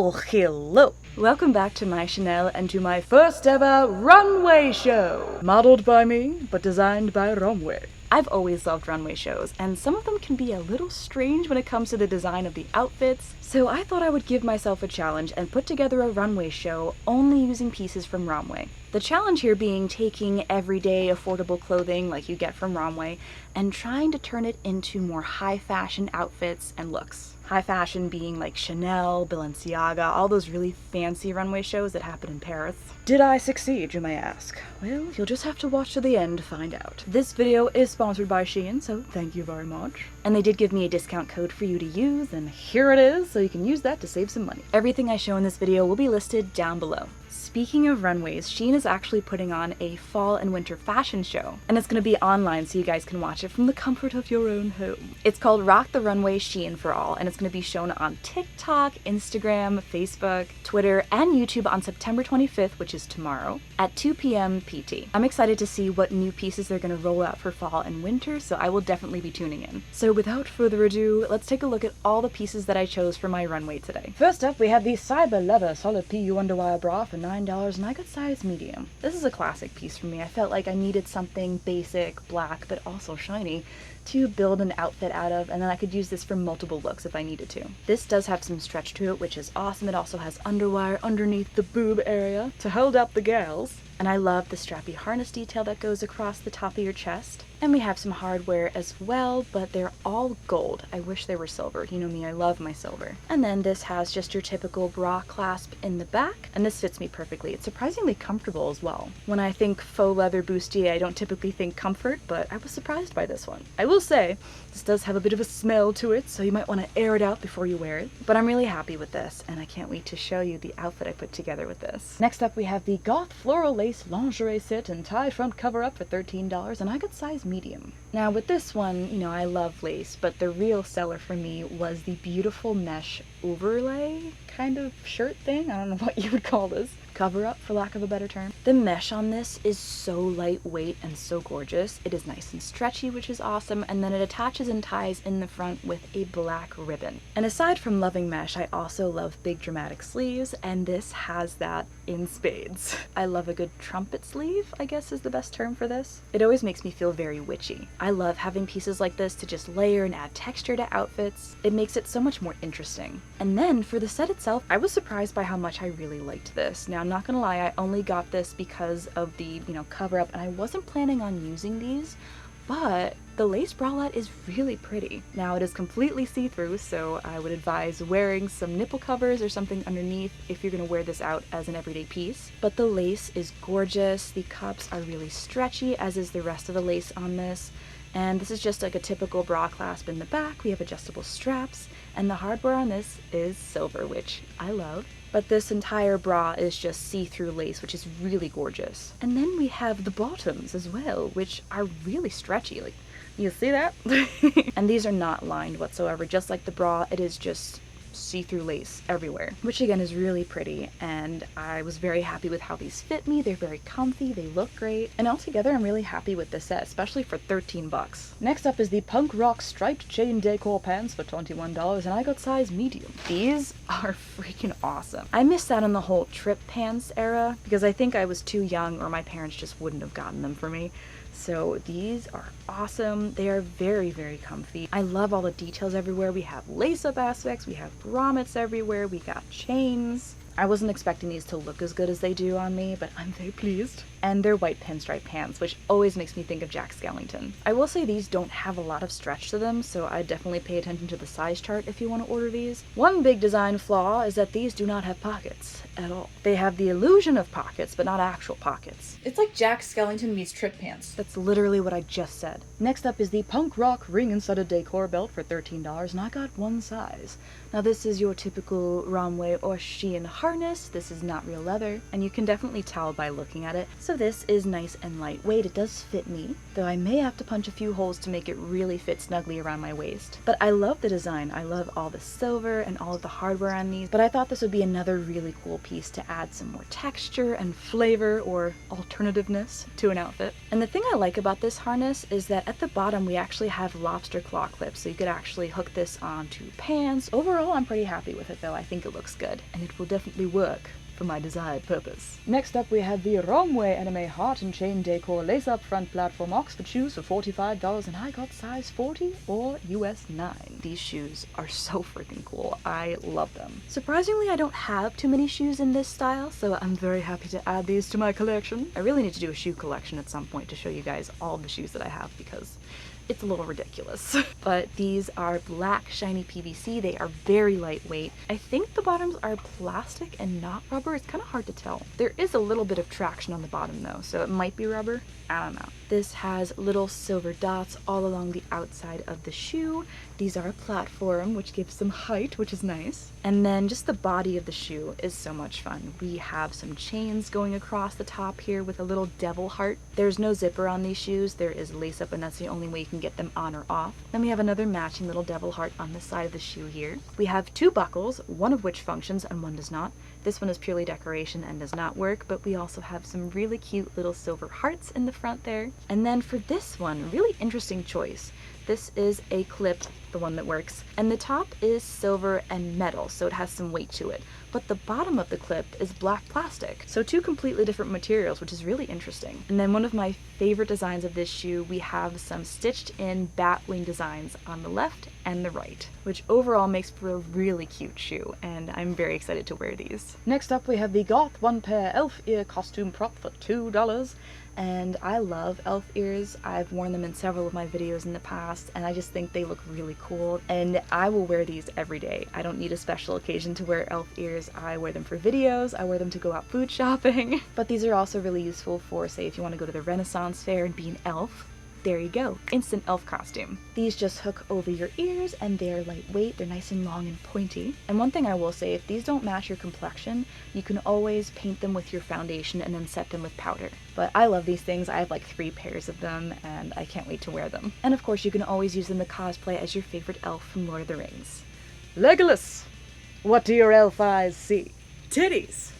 Oh, hello! Welcome back to my Chanel and to my first ever runway show! Modeled by me, but designed by ROMWE. I've always loved runway shows, and some of them can be a little strange when it comes to the design of the outfits, so I thought I would give myself a challenge and put together a runway show only using pieces from ROMWE. The challenge here being taking everyday affordable clothing like you get from ROMWE and trying to turn it into more high fashion outfits and looks. High fashion being like Chanel, Balenciaga, all those really fancy runway shows that happen in Paris. Did I succeed, you may ask? Well, you'll just have to watch to the end to find out. This video is sponsored by SHEIN, so thank you very much. And they did give me a discount code for you to use, and here it is, so you can use that to save some money. Everything I show in this video will be listed down below. Speaking of runways, SHEIN is actually putting on a fall and winter fashion show, and it's going to be online so you guys can watch it from the comfort of your own home. It's called Rock the Runway SHEIN for All, and it's going to be shown on TikTok, Instagram, Facebook, Twitter, and YouTube on September 25th, which is tomorrow, at 2 p.m. PT. I'm excited to see what new pieces they're going to roll out for fall and winter, so I will definitely be tuning in. So without further ado, let's take a look at all the pieces that I chose for my runway today. First up, we have the Cyber Leather Solid PU Underwire Bra for $9, and I got size medium. This is a classic piece for me. I felt like I needed something basic, black, but also shiny to build an outfit out of, and then I could use this for multiple looks if I needed to. This does have some stretch to it, which is awesome. It also has underwire underneath the boob area to hold up the gals. And I love the strappy harness detail that goes across the top of your chest. And we have some hardware as well, but they're all gold. I wish they were silver. You know me, I love my silver. And then this has just your typical bra clasp in the back, and this fits me perfectly. It's surprisingly comfortable as well. When I think faux leather bustier, I don't typically think comfort, but I was surprised by this one. I will say, this does have a bit of a smell to it, so you might want to air it out before you wear it. But I'm really happy with this, and I can't wait to show you the outfit I put together with this. Next up, we have the Goth Floral Lace Lingerie Sit and Tie Front Cover Up for $13, and I got size medium. Now with this one, you know, I love lace, but the real seller for me was the beautiful mesh overlay kind of shirt thing. I don't know what you would call this. Cover up, for lack of a better term. The mesh on this is so lightweight and so gorgeous. It is nice and stretchy, which is awesome, and then it attaches and ties in the front with a black ribbon. And aside from loving mesh, I also love big dramatic sleeves, and this has that in spades. I love a good trumpet sleeve, I guess is the best term for this. It always makes me feel very witchy. I love having pieces like this to just layer and add texture to outfits. It makes it so much more interesting. And then for the set itself, I was surprised by how much I really liked this. Now, I'm not gonna lie, I only got this because of the, cover up, and I wasn't planning on using these, but the lace bralette is really pretty. Now it is completely see-through, so I would advise wearing some nipple covers or something underneath if you're gonna wear this out as an everyday piece. But the lace is gorgeous, the cups are really stretchy, as is the rest of the lace on this. And this is just like a typical bra clasp in the back. We have adjustable straps, and the hardware on this is silver, which I love. But this entire bra is just see-through lace, which is really gorgeous. And then we have the bottoms as well, which are really stretchy. Like, you see that? And these are not lined whatsoever. Just like the bra, it is just see-through lace everywhere, which again is really pretty, and I was very happy with how these fit me. They're very comfy, they look great, and altogether I'm really happy with this set, especially for 13 bucks. Next up is the Punk Rock Striped Chain Decor Pants for $21, and I got size medium. These are freaking awesome. I missed out on the whole trip pants era because I think I was too young, or my parents just wouldn't have gotten them for me. So these are awesome. They are very, very comfy. I love all the details everywhere. We have lace-up aspects, we have grommets everywhere, we got chains. I wasn't expecting these to look as good as they do on me, but I'm very pleased. And they're white pinstripe pants, which always makes me think of Jack Skellington. I will say these don't have a lot of stretch to them, so I definitely pay attention to the size chart if you want to order these. One big design flaw is that these do not have pockets at all. They have the illusion of pockets, but not actual pockets. It's like Jack Skellington meets trip pants. That's literally what I just said. Next up is the Punk Rock Ring and Studded Decor Belt for $13, and I got one size. Now this is your typical ROMWE or SHEIN harness. This is not real leather, and you can definitely tell by looking at it. So this is nice and lightweight. It does fit me, though I may have to punch a few holes to make it really fit snugly around my waist. But I love the design. I love all the silver and all of the hardware on these, but I thought this would be another really cool piece to add some more texture and flavor or alternativeness to an outfit. And the thing I like about this harness is that at the bottom we actually have lobster claw clips, so you could actually hook this onto pants. Overall, I'm pretty happy with it though. I think it looks good, and it will definitely work for my desired purpose. Next up we have the ROMWE Anime Heart and Chain Decor Lace-Up Front Platform Oxford shoes for $45, and I got size 40 or US 9. These shoes are so freaking cool. I love them. Surprisingly, I don't have too many shoes in this style, so I'm very happy to add these to my collection. I really need to do a shoe collection at some point to show you guys all the shoes that I have, because it's a little ridiculous. But these are black shiny PVC. They are very lightweight. I think the bottoms are plastic and not rubber. It's kind of hard to tell. There is a little bit of traction on the bottom though, so it might be rubber. I don't know. This has little silver dots all along the outside of the shoe. These are a platform, which gives some height, which is nice. And then just the body of the shoe is so much fun. We have some chains going across the top here with a little devil heart. There's no zipper on these shoes. There is lace up, and that's the only way you can get them on or off. Then we have another matching little devil heart on the side of the shoe here. We have two buckles, one of which functions and one does not. This one is purely decoration and does not work, but we also have some really cute little silver hearts in the front there. And then for this one, really interesting choice. This is a clip, the one that works, and the top is silver and metal, so it has some weight to it. But the bottom of the clip is black plastic, so two completely different materials, which is really interesting. And then one of my favorite designs of this shoe, we have some stitched in bat wing designs on the left and the right, which overall makes for a really cute shoe, and I'm very excited to wear these. Next up we have the Goth One Pair Elf Ear Costume Prop for $2. And I love elf ears. I've worn them in several of my videos in the past, and I just think they look really cool, and I will wear these every day. I don't need a special occasion to wear elf ears. I wear them for videos, I wear them to go out food shopping. But these are also really useful for, say, if you want to go to the Renaissance fair and be an elf. There you go, instant elf costume. These just hook over your ears and they're lightweight, they're nice and long and pointy. And one thing I will say, if these don't match your complexion, you can always paint them with your foundation and then set them with powder. But I love these things. I have like 3 pairs of them and I can't wait to wear them. And of course you can always use them to cosplay as your favorite elf from Lord of the Rings. Legolas! What do your elf eyes see? Titties!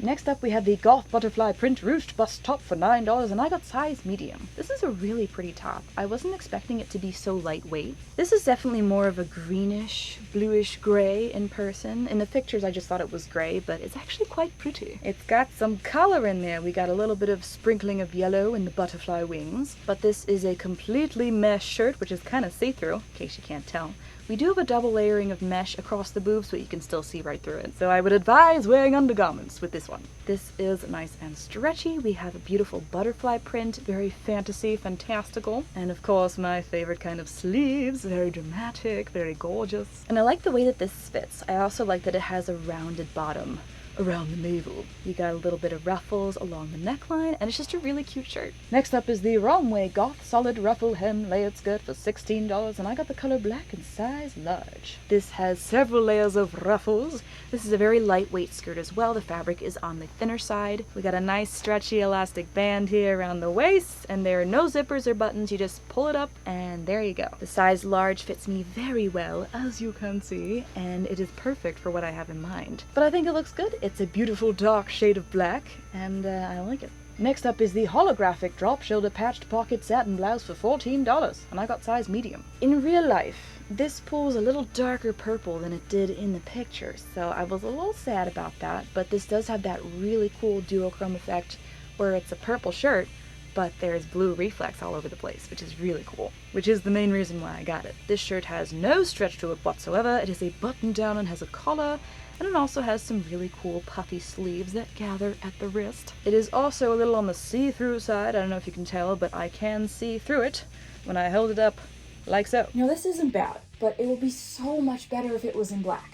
Next up we have the Goth Butterfly Print Ruched Bust Top for $9, and I got size medium. This is a really pretty top. I wasn't expecting it to be so lightweight. This is definitely more of a greenish, bluish gray in person. In the pictures I just thought it was gray, but it's actually quite pretty. It's got some color in there. We got a little bit of sprinkling of yellow in the butterfly wings, but this is a completely mesh shirt, which is kind of see-through, in case you can't tell. We do have a double layering of mesh across the boobs, but you can still see right through it. So I would advise wearing undergarments with this one. This is nice and stretchy. We have a beautiful butterfly print, very fantasy, fantastical. And of course my favorite kind of sleeves, very dramatic, very gorgeous. And I like the way that this fits. I also like that it has a rounded bottom around the navel. You got a little bit of ruffles along the neckline, and it's just a really cute shirt. Next up is the Runway Goth Solid Ruffle Hem Layered Skirt for $16, and I got the color black in size large. This has several layers of ruffles. This is a very lightweight skirt as well. The fabric is on the thinner side. We got a nice stretchy elastic band here around the waist, and there are no zippers or buttons. You just pull it up, and there you go. The size large fits me very well, as you can see, and it is perfect for what I have in mind. But I think it looks good. It's a beautiful dark shade of black, and I like it. Next up is the holographic drop shoulder patched pocket satin blouse for $14, and I got size medium. In real life, this pulls a little darker purple than it did in the picture, so I was a little sad about that, but this does have that really cool duochrome effect where it's a purple shirt, but there's blue reflex all over the place, which is really cool, which is the main reason why I got it. This shirt has no stretch to it whatsoever. It is a button down and has a collar, and it also has some really cool puffy sleeves that gather at the wrist. It is also a little on the see-through side. I don't know if you can tell, but I can see through it when I hold it up like so. You know, this isn't bad, but it would be so much better if it was in black.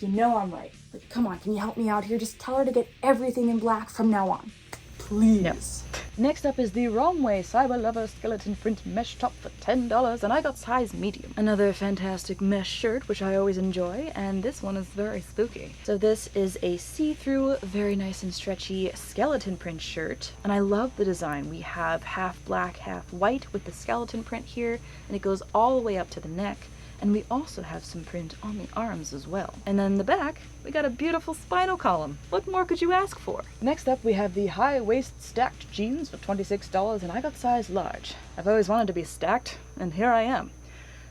You know I'm right. But come on, can you help me out here? Just tell her to get everything in black from now on. Please. No. Next up is the ROMWE Cyber Lover Skeleton Print Mesh Top for $10, and I got size medium. Another fantastic mesh shirt, which I always enjoy, and this one is very spooky. So this is a see-through, very nice and stretchy skeleton print shirt, and I love the design. We have half black, half white with the skeleton print here, and it goes all the way up to the neck. And we also have some print on the arms as well. And then in the back, we got a beautiful spinal column. What more could you ask for? Next up, we have the high waist stacked jeans for $26, and I got size large. I've always wanted to be stacked, and here I am.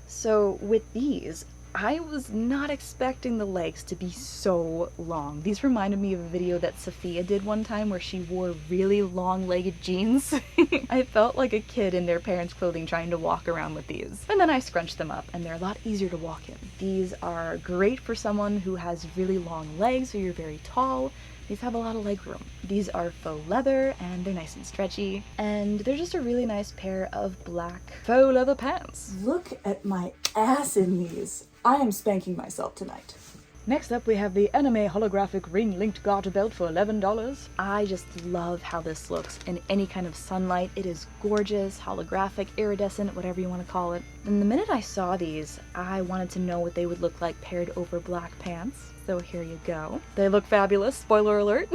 So with these, I was not expecting the legs to be so long. These reminded me of a video that Sophia did one time where she wore really long-legged jeans. I felt like a kid in their parents' clothing trying to walk around with these. And then I scrunched them up, and they're a lot easier to walk in. These are great for someone who has really long legs or you're very tall. These have a lot of leg room. These are faux leather, and they're nice and stretchy, and they're just a really nice pair of black faux leather pants. Look at my ass in these. I am spanking myself tonight. Next up, we have the anime holographic ring-linked garter belt for $11. I just love how this looks in any kind of sunlight. It is gorgeous, holographic, iridescent, whatever you want to call it. And the minute I saw these, I wanted to know what they would look like paired over black pants. So here you go. They look fabulous, spoiler alert.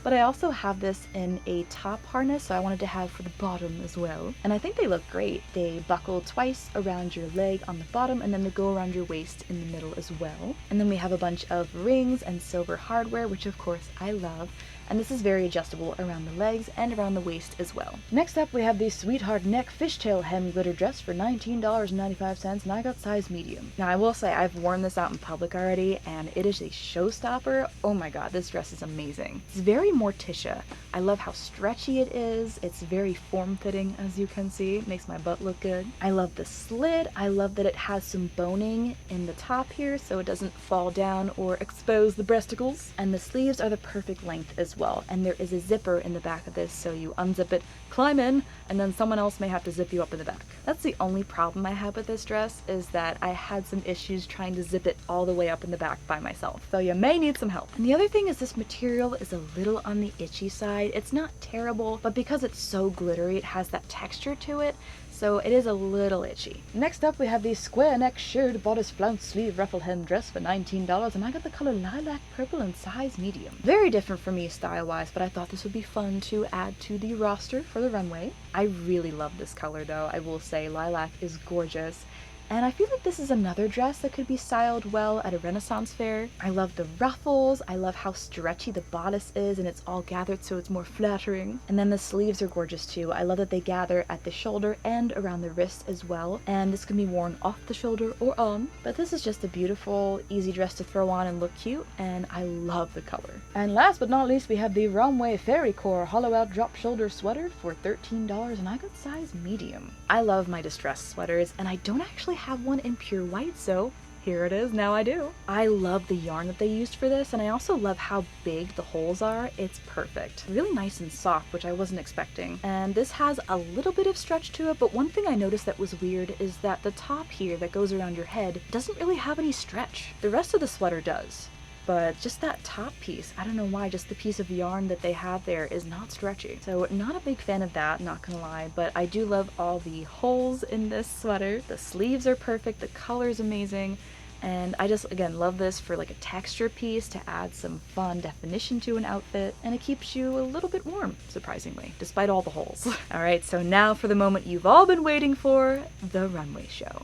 But I also have this in a top harness, so I wanted to have for the bottom as well. And I think they look great. They buckle twice around your leg on the bottom, and then they go around your waist in the middle as well. And then we have a bunch of rings and silver hardware, which of course I love. And this is very adjustable around the legs and around the waist as well. Next up, we have the Sweetheart Neck Fishtail Hem Glitter Dress for $19.95, and I got size medium. Now I will say I've worn this out in public already, and it is a showstopper. Oh my god, this dress is amazing. It's very Morticia. I love how stretchy it is. It's very form-fitting, as you can see. It makes my butt look good. I love the slit. I love that it has some boning in the top here, so it doesn't fall down or expose the breasticles. And the sleeves are the perfect length as well, and there is a zipper in the back of this, so you unzip it, climb in, and then someone else may have to zip you up in the back. That's the only problem I have with this dress, is that I had some issues trying to zip it all the way up in the back by myself, so you may need some help. And the other thing is this material is a little on the itchy side. It's not terrible, but because it's so glittery, it has that texture to it, so it is a little itchy. Next up, we have the square neck sheared bodice flounce sleeve ruffle hem dress for $19, and I got the color lilac purple in size medium. Very different for me style-wise, but I thought this would be fun to add to the roster for the runway. I really love this color though. I will say lilac is gorgeous. And I feel like this is another dress that could be styled well at a Renaissance fair. I love the ruffles, I love how stretchy the bodice is and it's all gathered so it's more flattering. And then the sleeves are gorgeous too. I love that they gather at the shoulder and around the wrist as well. And this can be worn off the shoulder or on. But this is just a beautiful, easy dress to throw on and look cute, and I love the color. And last but not least, we have the ROMWE Fairy Core Hollow Out Drop Shoulder Sweater for $13, and I got size medium. I love my distressed sweaters, and I don't actually have one in pure white, so here it is, now I do. I love the yarn that they used for this, and I also love how big the holes are. It's perfect. Really nice and soft, which I wasn't expecting. And this has a little bit of stretch to it, but one thing I noticed that was weird is that the top here that goes around your head doesn't really have any stretch. The rest of the sweater does. But just that top piece, I don't know why, just the piece of yarn that they have there is not stretchy. So not a big fan of that, not gonna lie, but I do love all the holes in this sweater. The sleeves are perfect, the color's amazing, and I just, again, love this for like a texture piece to add some fun definition to an outfit, and it keeps you a little bit warm, surprisingly, despite all the holes. All right, so now for the moment you've all been waiting for, the runway show.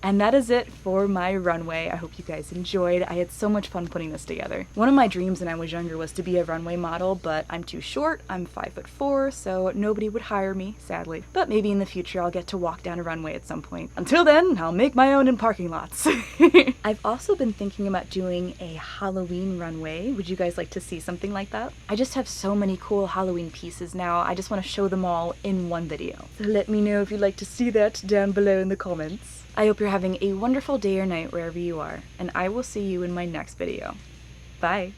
And that is it for my runway. I hope you guys enjoyed. I had so much fun putting this together. One of my dreams when I was younger was to be a runway model, but I'm too short, I'm 5'4", so nobody would hire me, sadly. But maybe in the future I'll get to walk down a runway at some point. Until then, I'll make my own in parking lots. I've also been thinking about doing a Halloween runway. Would you guys like to see something like that? I just have so many cool Halloween pieces now, I just want to show them all in one video. So let me know if you'd like to see that down below in the comments. I hope you're having a wonderful day or night wherever you are, and I will see you in my next video. Bye!